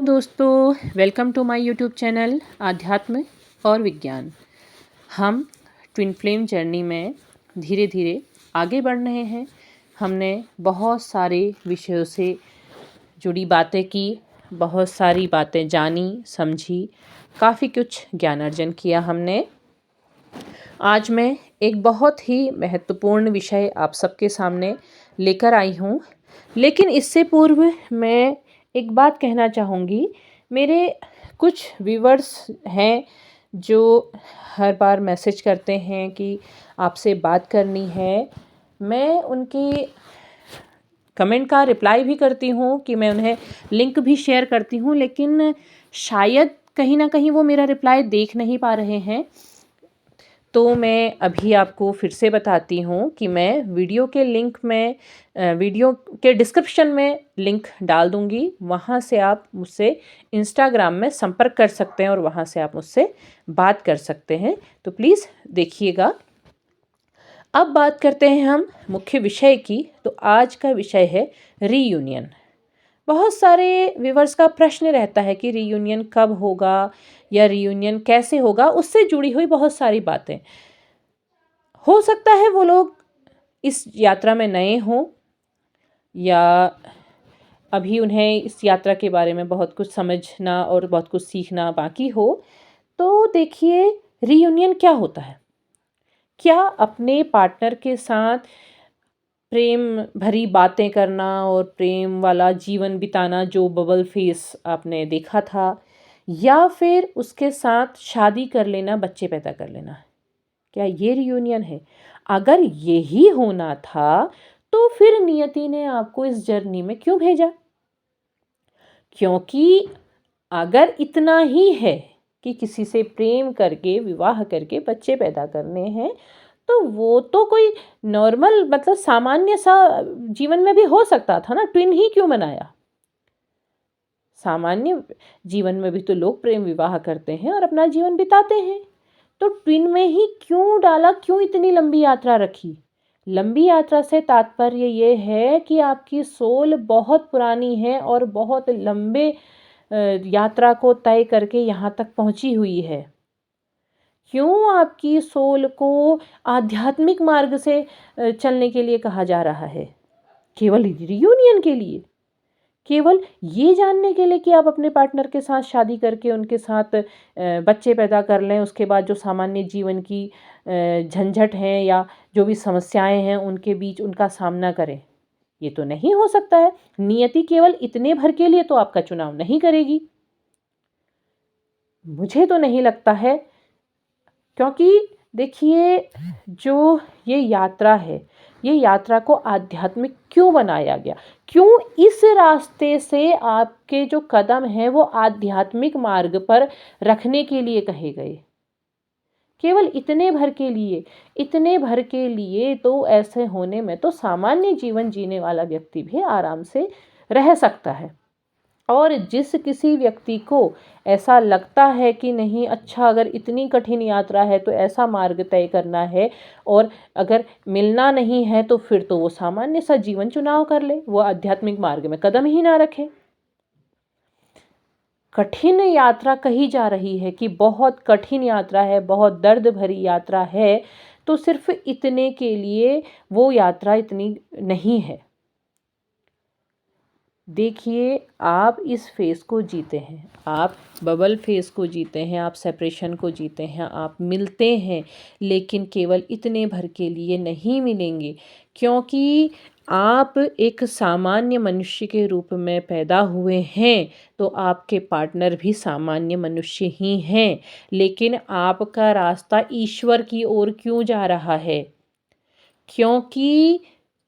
दोस्तों, welcome to my YouTube channel आध्यात्म और विज्ञान। हम ट्विन फ्लेम जर्नी में धीरे धीरे आगे बढ़ रहे हैं। हमने बहुत सारे विषयों से जुड़ी बातें की, बहुत सारी बातें जानी समझी, काफ़ी कुछ ज्ञान अर्जन किया हमने। आज मैं एक बहुत ही महत्वपूर्ण विषय आप सबके सामने लेकर आई हूँ, लेकिन इससे पूर्व मैं एक बात कहना चाहूँगी। मेरे कुछ व्यूअर्स हैं जो हर बार मैसेज करते हैं कि आपसे बात करनी है। मैं उनकी कमेंट का रिप्लाई भी करती हूँ कि मैं उन्हें लिंक भी शेयर करती हूँ, लेकिन शायद कहीं ना कहीं वो मेरा रिप्लाई देख नहीं पा रहे हैं। तो मैं अभी आपको फिर से बताती हूँ कि मैं वीडियो के डिस्क्रिप्शन में लिंक डाल दूँगी। वहाँ से आप मुझसे इंस्टाग्राम में संपर्क कर सकते हैं और वहाँ से आप मुझसे बात कर सकते हैं। तो प्लीज़ देखिएगा। अब बात करते हैं हम मुख्य विषय की। तो आज का विषय है रीयूनियन। बहुत सारे व्यूअर्स का प्रश्न रहता है कि रीयूनियन कब होगा या रीयूनियन कैसे होगा। उससे जुड़ी हुई बहुत सारी बातें। हो सकता है वो लोग इस यात्रा में नए हों या अभी उन्हें इस यात्रा के बारे में बहुत कुछ समझना और बहुत कुछ सीखना बाकी हो। तो देखिए, रीयूनियन क्या होता है? क्या अपने पार्टनर के साथ प्रेम भरी बातें करना और प्रेम वाला जीवन बिताना, जो बबल फेस आपने देखा था, या फिर उसके साथ शादी कर लेना, बच्चे पैदा कर लेना, क्या ये रियूनियन है? अगर यही होना था तो फिर नियति ने आपको इस जर्नी में क्यों भेजा? क्योंकि अगर इतना ही है कि किसी से प्रेम करके विवाह करके बच्चे पैदा करने हैं, तो वो तो कोई नॉर्मल मतलब सामान्य सा जीवन में भी हो सकता था ना। ट्विन ही क्यों बनाया? सामान्य जीवन में भी तो लोग प्रेम विवाह करते हैं और अपना जीवन बिताते हैं। तो ट्विन में ही क्यों डाला? क्यों इतनी लंबी यात्रा रखी? लंबी यात्रा से तात्पर्य ये है कि आपकी सोल बहुत पुरानी है और बहुत लंबे यात्रा को तय करके यहाँ तक पहुँची हुई है। क्यों आपकी सोल को आध्यात्मिक मार्ग से चलने के लिए कहा जा रहा है? केवल रियूनियन के लिए? केवल ये जानने के लिए कि आप अपने पार्टनर के साथ शादी करके उनके साथ बच्चे पैदा कर लें, उसके बाद जो सामान्य जीवन की झंझट हैं या जो भी समस्याएं हैं उनके बीच उनका सामना करें? ये तो नहीं हो सकता है। नियति केवल इतने भर के लिए तो आपका चुनाव नहीं करेगी। मुझे तो नहीं लगता है, क्योंकि देखिए, जो ये यात्रा है, ये यात्रा को आध्यात्मिक क्यों बनाया गया? क्यों इस रास्ते से आपके जो कदम हैं वो आध्यात्मिक मार्ग पर रखने के लिए कहे गए? केवल इतने भर के लिए। इतने भर के लिए तो ऐसे होने में तो सामान्य जीवन जीने वाला व्यक्ति भी आराम से रह सकता है। और जिस किसी व्यक्ति को ऐसा लगता है कि नहीं, अच्छा, अगर इतनी कठिन यात्रा है तो ऐसा मार्ग तय करना है और अगर मिलना नहीं है तो फिर तो वो सामान्य सा जीवन चुनाव कर ले, वो आध्यात्मिक मार्ग में कदम ही ना रखे। कठिन यात्रा कही जा रही है कि बहुत कठिन यात्रा है, बहुत दर्द भरी यात्रा है, तो सिर्फ इतने के लिए वो यात्रा इतनी नहीं है। देखिए, आप इस फेज़ को जीते हैं, आप बबल फेज़ को जीते हैं, आप सेपरेशन को जीते हैं, आप मिलते हैं, लेकिन केवल इतने भर के लिए नहीं मिलेंगे, क्योंकि आप एक सामान्य मनुष्य के रूप में पैदा हुए हैं। तो आपके पार्टनर भी सामान्य मनुष्य ही हैं, लेकिन आपका रास्ता ईश्वर की ओर क्यों जा रहा है? क्योंकि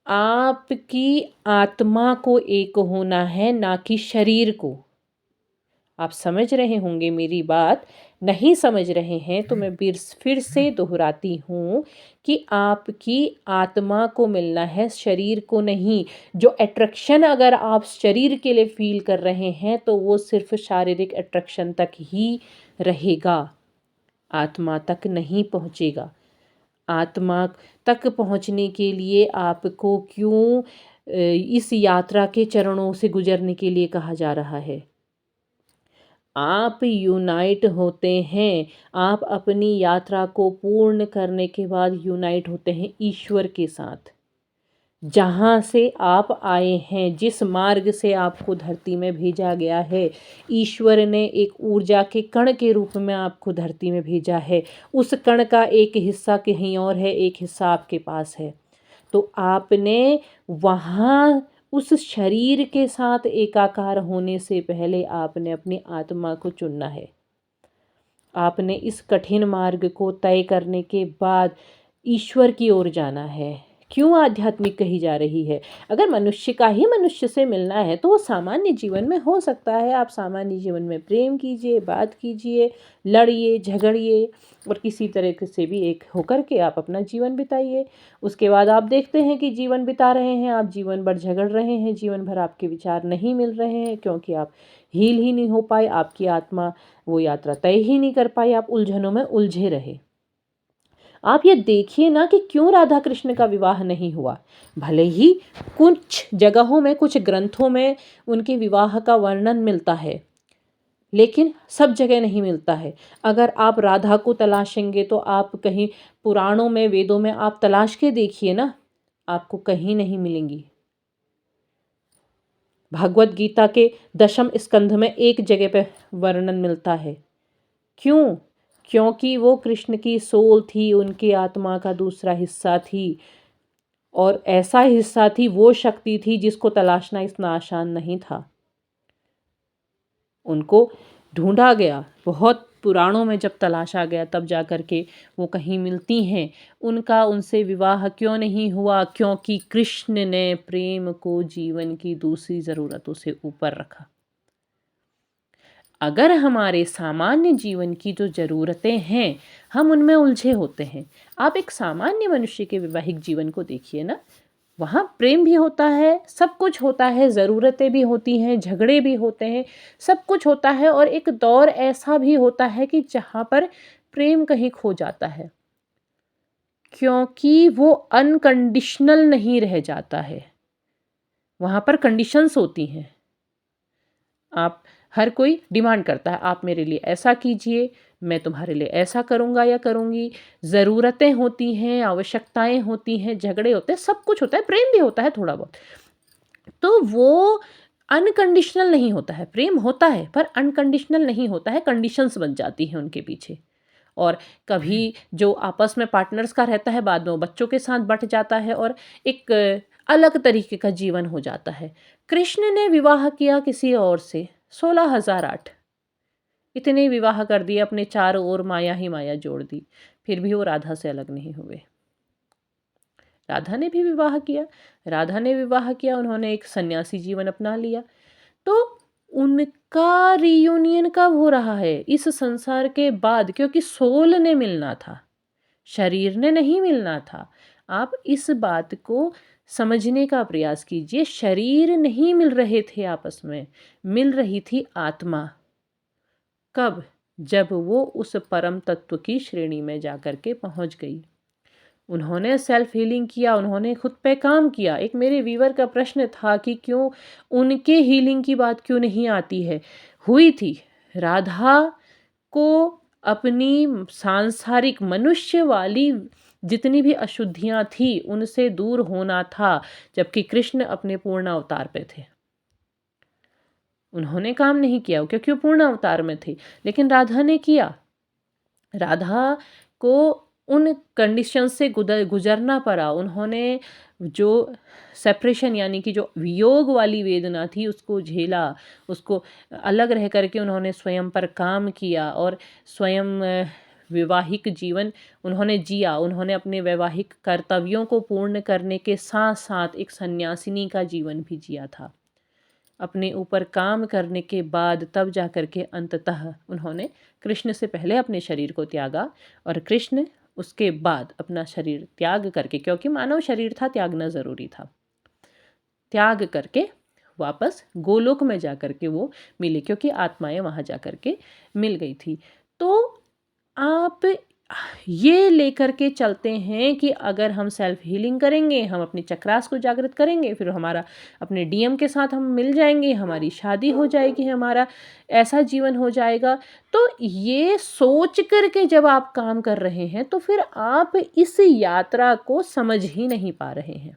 आपकी आत्मा को एक होना है, ना कि शरीर को। आप समझ रहे होंगे मेरी बात। नहीं समझ रहे हैं तो मैं फिर से दोहराती हूँ कि आपकी आत्मा को मिलना है, शरीर को नहीं। जो अट्रैक्शन अगर आप शरीर के लिए फील कर रहे हैं तो वो सिर्फ शारीरिक अट्रैक्शन तक ही रहेगा, आत्मा तक नहीं पहुँचेगा। आत्मा तक पहुँचने के लिए आपको क्यों इस यात्रा के चरणों से गुजरने के लिए कहा जा रहा है? आप यूनाइट होते हैं। आप अपनी यात्रा को पूर्ण करने के बाद यूनाइट होते हैं ईश्वर के साथ। जहाँ से आप आए हैं, जिस मार्ग से आपको धरती में भेजा गया है, ईश्वर ने एक ऊर्जा के कण के रूप में आपको धरती में भेजा है। उस कण का एक हिस्सा कहीं और है, एक हिस्सा आपके पास है। तो आपने वहाँ उस शरीर के साथ एकाकार होने से पहले आपने अपनी आत्मा को चुनना है। आपने इस कठिन मार्ग को तय करने के बाद ईश्वर की ओर जाना है। क्यों आध्यात्मिक कही जा रही है? अगर मनुष्य का ही मनुष्य से मिलना है तो वो सामान्य जीवन में हो सकता है। आप सामान्य जीवन में प्रेम कीजिए, बात कीजिए, लड़िए, झगड़िए और किसी तरह से भी एक होकर के आप अपना जीवन बिताइए। उसके बाद आप देखते हैं कि जीवन बिता रहे हैं, आप जीवन भर झगड़ रहे हैं, जीवन भर आपके विचार नहीं मिल रहे हैं, क्योंकि आप हील ही नहीं हो पाए, आपकी आत्मा वो यात्रा तय ही नहीं कर पाई, आप उलझनों में उलझे रहे। आप ये देखिए ना कि क्यों राधा कृष्ण का विवाह नहीं हुआ। भले ही कुछ जगहों में, कुछ ग्रंथों में उनके विवाह का वर्णन मिलता है, लेकिन सब जगह नहीं मिलता है। अगर आप राधा को तलाशेंगे तो आप कहीं पुराणों में, वेदों में आप तलाश के देखिए ना, आपको कहीं नहीं मिलेंगी। भगवत गीता के 10वें स्कंध में एक जगह पे वर्णन मिलता है। क्यों? क्योंकि वो कृष्ण की सोल थी, उनकी आत्मा का दूसरा हिस्सा थी, और ऐसा हिस्सा थी, वो शक्ति थी जिसको तलाशना इतना आसान नहीं था। उनको ढूंढा गया, बहुत पुराणों में जब तलाशा गया तब जा कर के वो कहीं मिलती हैं। उनका उनसे विवाह क्यों नहीं हुआ? क्योंकि कृष्ण ने प्रेम को जीवन की दूसरी ज़रूरतों से ऊपर रखा। अगर हमारे सामान्य जीवन की जो ज़रूरतें हैं, हम उनमें उलझे होते हैं। आप एक सामान्य मनुष्य के वैवाहिक जीवन को देखिए ना, वहाँ प्रेम भी होता है, सब कुछ होता है, ज़रूरतें भी होती हैं, झगड़े भी होते हैं, सब कुछ होता है, और एक दौर ऐसा भी होता है कि जहाँ पर प्रेम कहीं खो जाता है, क्योंकि वो अनकंडीशनल नहीं रह जाता है। वहाँ पर कंडीशंस होती हैं। आप, हर कोई डिमांड करता है, आप मेरे लिए ऐसा कीजिए, मैं तुम्हारे लिए ऐसा करूँगा या करूँगी। ज़रूरतें होती हैं, आवश्यकताएं होती हैं, झगड़े होते हैं, सब कुछ होता है, प्रेम भी होता है थोड़ा बहुत। तो वो अनकंडीशनल नहीं होता है। प्रेम होता है पर अनकंडीशनल नहीं होता है, कंडीशंस बन जाती हैं उनके पीछे। और कभी जो आपस में पार्टनर्स का रहता है, बाद में वो बच्चों के साथ बँट जाता है और एक अलग तरीके का जीवन हो जाता है। कृष्ण ने विवाह किया किसी और से, 16,008 इतने विवाह कर दिए, अपने चारों ओर माया ही माया जोड़ दी, फिर भी वो राधा से अलग नहीं हुए। राधा ने भी विवाह किया, राधा ने विवाह किया, उन्होंने एक सन्यासी जीवन अपना लिया। तो उनका रियूनियन कब हो रहा है? इस संसार के बाद, क्योंकि सोल ने मिलना था, शरीर ने नहीं मिलना था। आप इस बात को समझने का प्रयास कीजिए। शरीर नहीं मिल रहे थे आपस में, मिल रही थी आत्मा। कब? जब वो उस परम तत्व की श्रेणी में जाकर के पहुंच गई। उन्होंने सेल्फ हीलिंग किया, उन्होंने खुद पे काम किया। एक मेरे व्यूअर का प्रश्न था कि क्यों उनके हीलिंग की बात क्यों नहीं आती है? हुई थी। राधा को अपनी सांसारिक मनुष्य वाली जितनी भी अशुद्धियां थी उनसे दूर होना था, जबकि कृष्ण अपने पूर्ण अवतार पे थे। उन्होंने काम नहीं किया क्योंकि वो पूर्ण अवतार में थे, लेकिन राधा ने किया। राधा को उन कंडीशन से गुजरना पड़ा। उन्होंने जो सेपरेशन यानी कि जो वियोग वाली वेदना थी उसको झेला, उसको अलग रह करके उन्होंने स्वयं पर काम किया और स्वयं वैवाहिक जीवन उन्होंने जिया। उन्होंने अपने वैवाहिक कर्तव्यों को पूर्ण करने के साथ साथ एक सन्यासिनी का जीवन भी जिया था। अपने ऊपर काम करने के बाद तब जा कर के अंततः उन्होंने कृष्ण से पहले अपने शरीर को त्यागा और कृष्ण उसके बाद अपना शरीर त्याग करके, क्योंकि मानव शरीर था, त्यागना ज़रूरी था, त्याग करके वापस गोलोक में जा कर के वो मिले, क्योंकि आत्माएं वहाँ जा कर के मिल गई थी। तो आप ये लेकर के चलते हैं कि अगर हम सेल्फ हीलिंग करेंगे, हम अपने चक्रास को जागृत करेंगे, फिर हमारा अपने डीएम के साथ हम मिल जाएंगे, हमारी शादी हो जाएगी, हमारा ऐसा जीवन हो जाएगा। तो ये सोच कर के जब आप काम कर रहे हैं तो फिर आप इस यात्रा को समझ ही नहीं पा रहे हैं।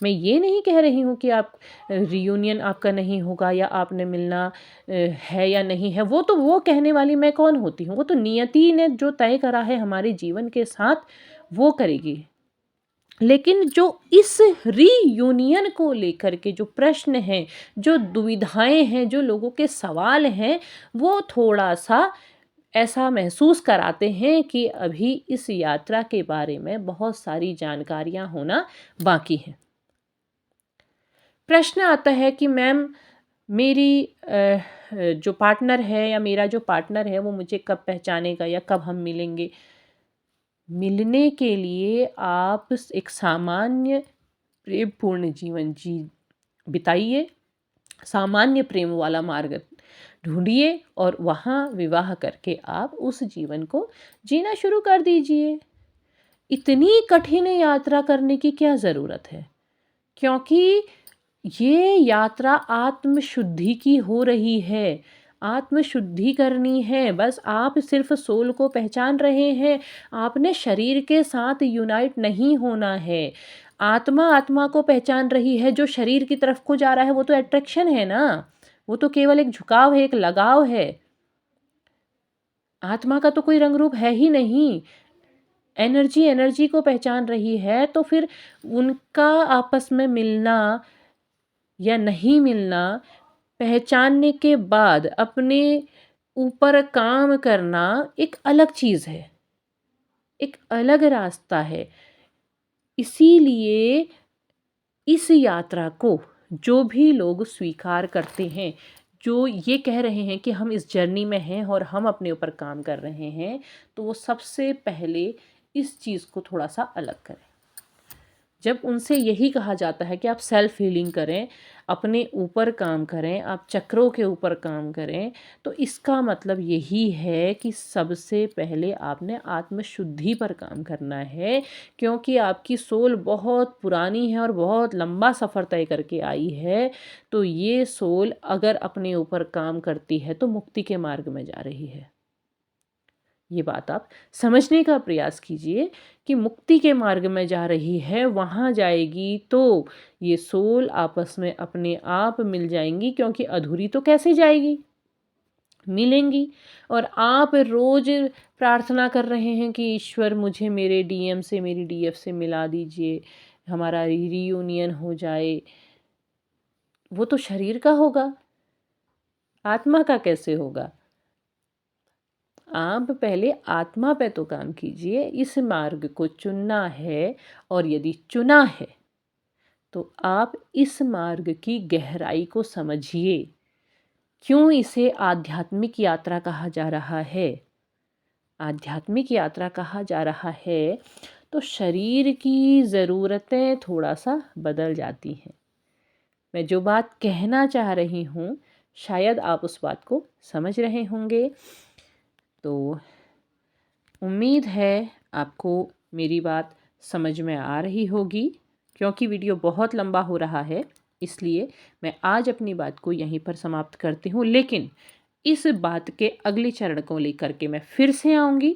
मैं ये नहीं कह रही हूँ कि आप रियूनियन आपका नहीं होगा या आपने मिलना है या नहीं है, वो तो वो कहने वाली मैं कौन होती हूँ, वो तो नियति ने जो तय करा है हमारे जीवन के साथ वो करेगी। लेकिन जो इस रीयूनियन को लेकर के जो प्रश्न हैं, जो दुविधाएं हैं, जो लोगों के सवाल हैं, वो थोड़ा सा ऐसा महसूस कराते हैं कि अभी इस यात्रा के बारे में बहुत सारी जानकारियां होना बाकी हैं। प्रश्न आता है कि मैम मेरी जो पार्टनर है या मेरा जो पार्टनर है वो मुझे कब पहचानेगा या कब हम मिलेंगे। मिलने के लिए आप एक सामान्य प्रेमपूर्ण जीवन बिताइए, सामान्य प्रेम वाला मार्ग ढूंढिए और वहाँ विवाह करके आप उस जीवन को जीना शुरू कर दीजिए। इतनी कठिन यात्रा करने की क्या ज़रूरत है, क्योंकि ये यात्रा आत्मशुद्धि की हो रही है। आत्मशुद्धि करनी है, बस आप सिर्फ सोल को पहचान रहे हैं, आपने शरीर के साथ यूनाइट नहीं होना है। आत्मा आत्मा को पहचान रही है, जो शरीर की तरफ को जा रहा है वो तो अट्रैक्शन है ना, वो तो केवल एक झुकाव है, एक लगाव है। आत्मा का तो कोई रंग रूप है ही नहीं। एनर्जी एनर्जी को पहचान रही है, तो फिर उनका आपस में मिलना या नहीं मिलना, पहचानने के बाद अपने ऊपर काम करना एक अलग चीज़ है, एक अलग रास्ता है। इसीलिए इस यात्रा को जो भी लोग स्वीकार करते हैं, जो ये कह रहे हैं कि हम इस जर्नी में हैं और हम अपने ऊपर काम कर रहे हैं, तो वो सबसे पहले इस चीज़ को थोड़ा सा अलग करें। जब उनसे यही कहा जाता है कि आप सेल्फ हीलिंग करें, अपने ऊपर काम करें, आप चक्रों के ऊपर काम करें, तो इसका मतलब यही है कि सबसे पहले आपने आत्मशुद्धि पर काम करना है, क्योंकि आपकी सोल बहुत पुरानी है और बहुत लंबा सफ़र तय करके आई है। तो ये सोल अगर अपने ऊपर काम करती है तो मुक्ति के मार्ग में जा रही है। ये बात आप समझने का प्रयास कीजिए कि मुक्ति के मार्ग में जा रही है, वहाँ जाएगी तो ये सोल आपस में अपने आप मिल जाएंगी, क्योंकि अधूरी तो कैसे जाएगी, मिलेंगी। और आप रोज प्रार्थना कर रहे हैं कि ईश्वर मुझे मेरे डीएम से, मेरी डीएफ से मिला दीजिए, हमारा रीयूनियन हो जाए। वो तो शरीर का होगा, आत्मा का कैसे होगा। आप पहले आत्मा पे तो काम कीजिए। इस मार्ग को चुनना है, और यदि चुना है तो आप इस मार्ग की गहराई को समझिए। क्यों इसे आध्यात्मिक यात्रा कहा जा रहा है? आध्यात्मिक यात्रा कहा जा रहा है तो शरीर की ज़रूरतें थोड़ा सा बदल जाती हैं। मैं जो बात कहना चाह रही हूँ शायद आप उस बात को समझ रहे होंगे। तो उम्मीद है आपको मेरी बात समझ में आ रही होगी। क्योंकि वीडियो बहुत लंबा हो रहा है, इसलिए मैं आज अपनी बात को यहीं पर समाप्त करती हूँ, लेकिन इस बात के अगले चरण को लेकर के मैं फिर से आऊँगी।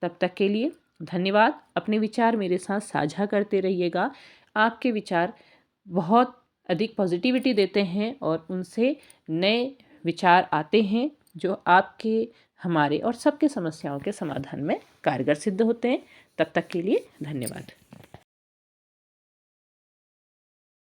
तब तक के लिए धन्यवाद। अपने विचार मेरे साथ साझा करते रहिएगा। आपके विचार बहुत अधिक पॉजिटिविटी देते हैं और उनसे नए विचार आते हैं, जो आपके, हमारे और सबके समस्याओं के समाधान में कारगर सिद्ध होते हैं। तब तक के लिए धन्यवाद।